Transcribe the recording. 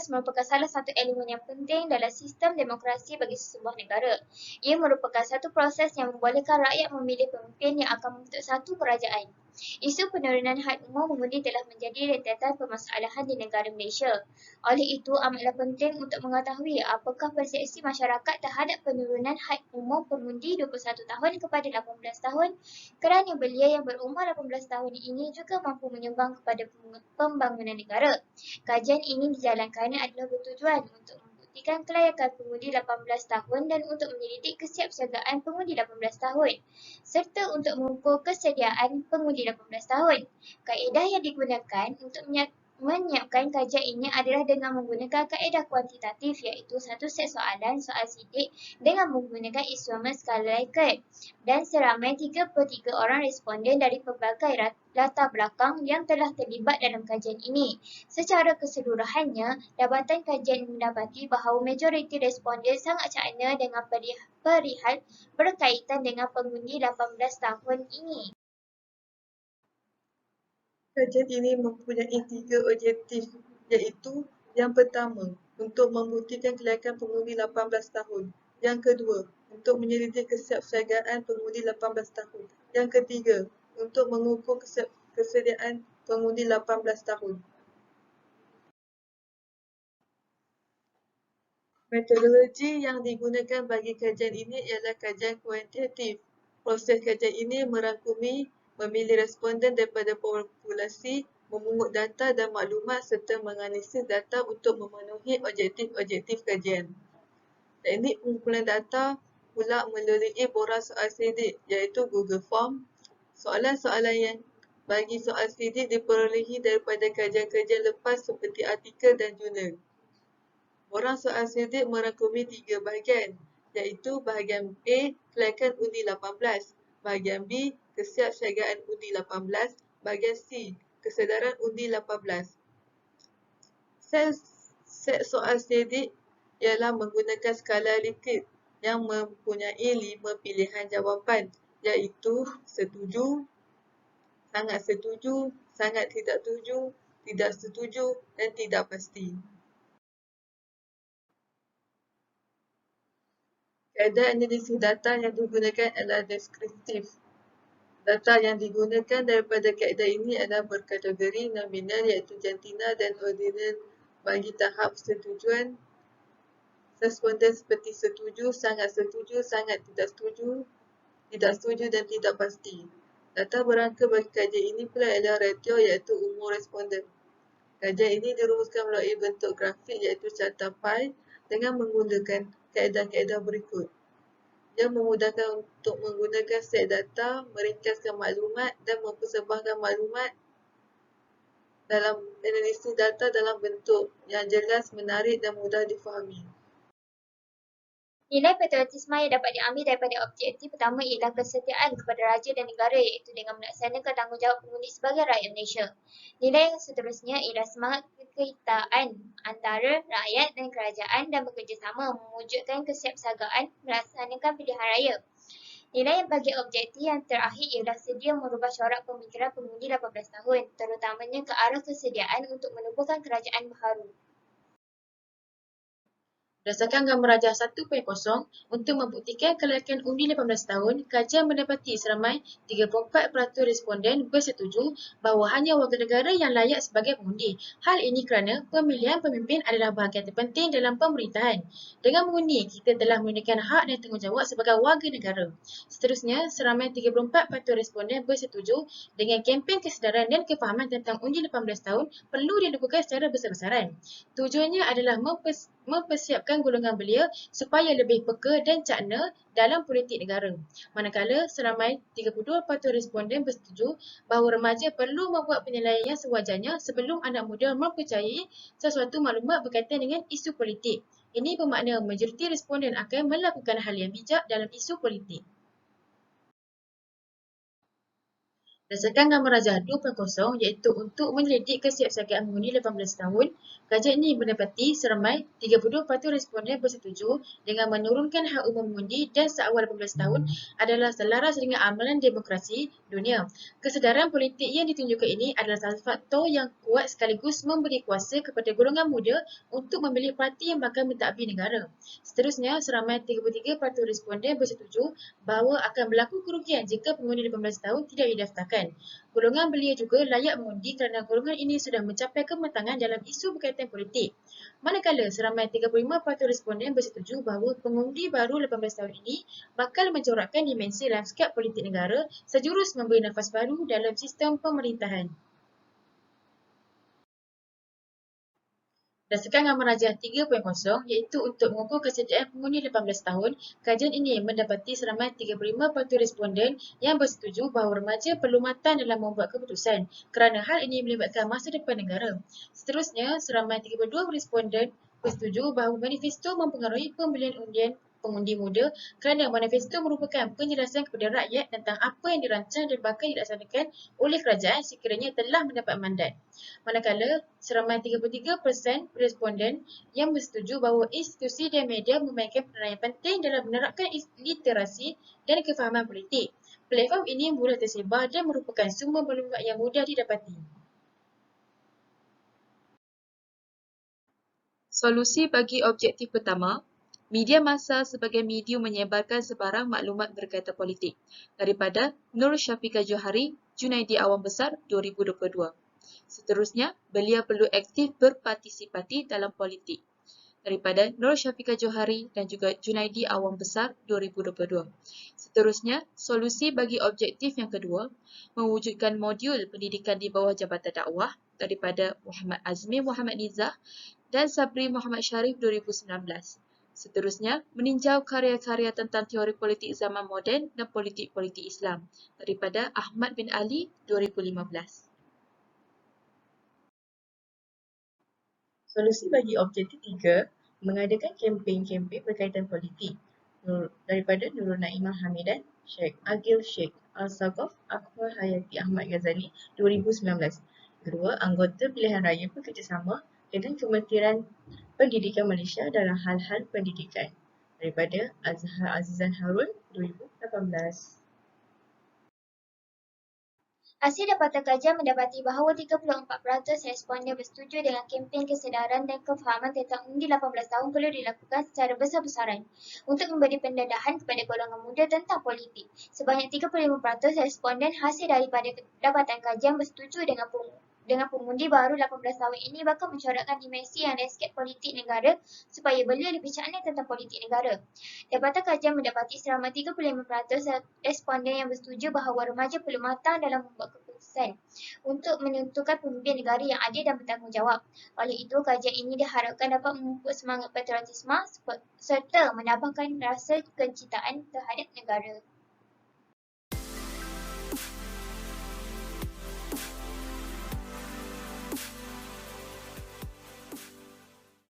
merupakan salah satu elemen yang penting dalam sistem demokrasi bagi sebuah negara. Ia merupakan satu proses yang membolehkan rakyat memilih pemimpin yang akan membentuk satu kerajaan. Isu penurunan had umur mengundi telah menjadi rentetan permasalahan di negara Malaysia. Oleh itu, amatlah penting untuk mengetahui apakah persepsi masyarakat terhadap penurunan had umur pengundi 21 tahun kepada 18 tahun kerana belia yang berumur 18 tahun ini juga mampu menyumbang kepada pembangunan negara. Kajian ini dijalankan adalah bertujuan untuk membuktikan kelayakan pengundi 18 tahun dan untuk menyelidik kesiapsiagaan pengundi 18 tahun serta untuk mengukur kesediaan pengundi 18 tahun. Kaedah yang digunakan untuk menyiapkan kajian ini adalah dengan menggunakan kaedah kuantitatif iaitu satu set soalan, soal sidik dengan menggunakan instrumen skala Likert dan seramai 3/3 orang responden dari pelbagai latar belakang yang telah terlibat dalam kajian ini. Secara keseluruhannya, Jabatan Kajian mendapati bahawa majoriti responden sangat cakna dengan perihal berkaitan dengan pengundi 18 tahun ini. Kajian ini mempunyai 3 objektif, iaitu yang pertama, untuk membuktikan kelayakan pengundi 18 tahun. Yang kedua, untuk menyelidik kesiapsiagaan pengundi 18 tahun. Yang ketiga, untuk mengukur kesediaan pengundi 18 tahun. Metodologi yang digunakan bagi kajian ini ialah kajian kuantitatif. Proses kajian ini merangkumi memilih responden daripada populasi, memungut data dan maklumat serta menganalisis data untuk memenuhi objektif-objektif kajian. Teknik pengumpulan data pula melalui borang soal sidik iaitu Google Form. Soalan-soalan yang bagi soal sidik diperolehi daripada kajian-kajian lepas seperti artikel dan jurnal. Borang soal sidik merangkumi 3 bahagian, iaitu bahagian A, kelayakan undi 18, bahagian B, kesiapsiagaan undi 18, bahagian C, kesedaran undi 18. Set soal sidik ialah menggunakan skala Likert yang mempunyai 5 pilihan jawapan, iaitu setuju, sangat tidak setuju dan tidak pasti. Kaedah analisis data yang digunakan adalah deskriptif. Data yang digunakan daripada kaedah ini adalah berkategori nominal iaitu jantina dan ordinal bagi tahap setujuan. Responden seperti setuju, sangat tidak setuju dan tidak pasti. Data berangka bagi kajian ini pula adalah ratio iaitu umur responden. Kajian ini dirumuskan melalui bentuk grafik iaitu carta pie dengan menggunakan kaedah-kaedah berikut. Ia memudahkan untuk menggunakan set data, meringkaskan maklumat dan mempersembahkan maklumat dalam analisis data dalam bentuk yang jelas, menarik dan mudah difahami. Nilai patriotisme yang dapat diambil daripada objektif pertama ialah kesetiaan kepada raja dan negara iaitu dengan melaksanakan tanggungjawab pengundi sebagai rakyat Malaysia. Nilai yang seterusnya ialah semangat kekitaan antara rakyat dan kerajaan dan bekerjasama mewujudkan kesiapsiagaan melaksanakan pilihan raya. Nilai yang bagi objektif yang terakhir ialah sedia merubah corak pemikiran pengundi 18 tahun, terutamanya ke arah kesediaan untuk menubuhkan kerajaan baharu. Berdasarkan gambar rajah 1.0, untuk membuktikan kelayakan undi 18 tahun, kajian mendapati seramai 34% responden bersetuju bahawa hanya warga negara yang layak sebagai pengundi. Hal ini kerana pemilihan pemimpin adalah bahagian terpenting dalam pemerintahan. Dengan mengundi, kita telah menunaikan hak dan tanggungjawab sebagai warga negara. Seterusnya, seramai 34% responden bersetuju dengan kempen kesedaran dan kefahaman tentang undi 18 tahun perlu dilakukan secara besar-besaran. Tujuannya adalah mempersiapkan golongan belia supaya lebih peka dan cakna dalam politik negara. Manakala seramai 32% responden bersetuju bahawa remaja perlu membuat penilaian yang sewajarnya sebelum anak muda mempercayai sesuatu maklumat berkaitan dengan isu politik. Ini bermakna majoriti responden akan melakukan hal yang bijak dalam isu politik. Berdasarkan Gambar Rajah 2.0 iaitu untuk menyelidik kesiapsiagaan mengundi 18 tahun, kajian ini mendapati seramai 32% responden bersetuju dengan menurunkan hak umum mengundi dan seawal 18 tahun adalah selaras dengan amalan demokrasi dunia. Kesedaran politik yang ditunjukkan ini adalah salah faktor yang kuat sekaligus memberi kuasa kepada golongan muda untuk memilih parti yang bakal mentadbir negara. Seterusnya, seramai 33% responden bersetuju bahawa akan berlaku kerugian jika pengundi 18 tahun tidak didaftarkan. Golongan belia juga layak mengundi kerana golongan ini sudah mencapai kematangan dalam isu berkaitan politik. Manakala seramai 35% responden bersetuju bahawa pengundi baru 18 tahun ini bakal mencorakkan dimensi lanskap politik negara sejurus memberi nafas baru dalam sistem pemerintahan. Berdasarkan Gambar Rajah 3.0 iaitu untuk mengukur kesediaan pengundi 18 tahun, kajian ini mendapati seramai 35% responden yang bersetuju bahawa remaja perlu matang dalam membuat keputusan kerana hal ini melibatkan masa depan negara. Seterusnya, seramai 32% responden bersetuju bahawa manifesto mempengaruhi pembelian undian pengundi muda kerana manifesto merupakan penjelasan kepada rakyat tentang apa yang dirancang dan bakal dilaksanakan oleh kerajaan sekiranya telah mendapat mandat. Manakala, seramai 33% responden yang bersetuju bahawa institusi dan media memainkan peranan yang penting dalam menerapkan literasi dan kefahaman politik. Platform ini mudah tersebar dan merupakan sumber maklumat yang mudah didapati. Solusi bagi objektif pertama, media massa sebagai medium menyebarkan sebarang maklumat berkaitan politik. Daripada Nur Syafiqah Johari, Junaidi Awam Besar 2022. Seterusnya, belia perlu aktif berpartisipasi dalam politik. Daripada Nur Syafiqah Johari dan juga Junaidi Awam Besar 2022. Seterusnya, solusi bagi objektif yang kedua, mewujudkan modul pendidikan di bawah Jabatan Dakwah daripada Muhammad Azmi Muhammad Nizah dan Sabri Muhammad Sharif 2019. Seterusnya, meninjau karya-karya tentang teori politik zaman moden dan politik-politik Islam daripada Ahmad bin Ali 2015. Solusi bagi objektif 3, mengadakan kempen-kempen berkaitan politik daripada Nurul Naimah Hamidan, Sheikh Agil Sheikh Al-Saqaf, Akhbar Hayati Ahmad Ghazali 2019. Kedua, anggota pilihan raya bekerjasama dengan Kementerian Pendidikan Malaysia dalam hal-hal pendidikan daripada Azhar Azizan Harun 2018. Hasil dapatan kajian mendapati bahawa 34% responden bersetuju dengan kempen kesedaran dan kefahaman tentang undi 18 tahun perlu dilakukan secara besar-besaran untuk memberi pendedahan kepada golongan muda tentang politik. Sebanyak 35% responden hasil daripada dapatan kajian bersetuju dengan pengundi baru 18 tahun ini bakal mencorakkan dimensi yang lanskap politik negara supaya belia lebih cermat tentang politik negara. Dapatan kajian mendapati seramai 35% responden yang bersetuju bahawa remaja perlu matang dalam membuat keputusan untuk menentukan pemimpin negara yang adil dan bertanggungjawab. Oleh itu, kajian ini diharapkan dapat memupuk semangat patriotisme serta menambahkan rasa kecintaan terhadap negara.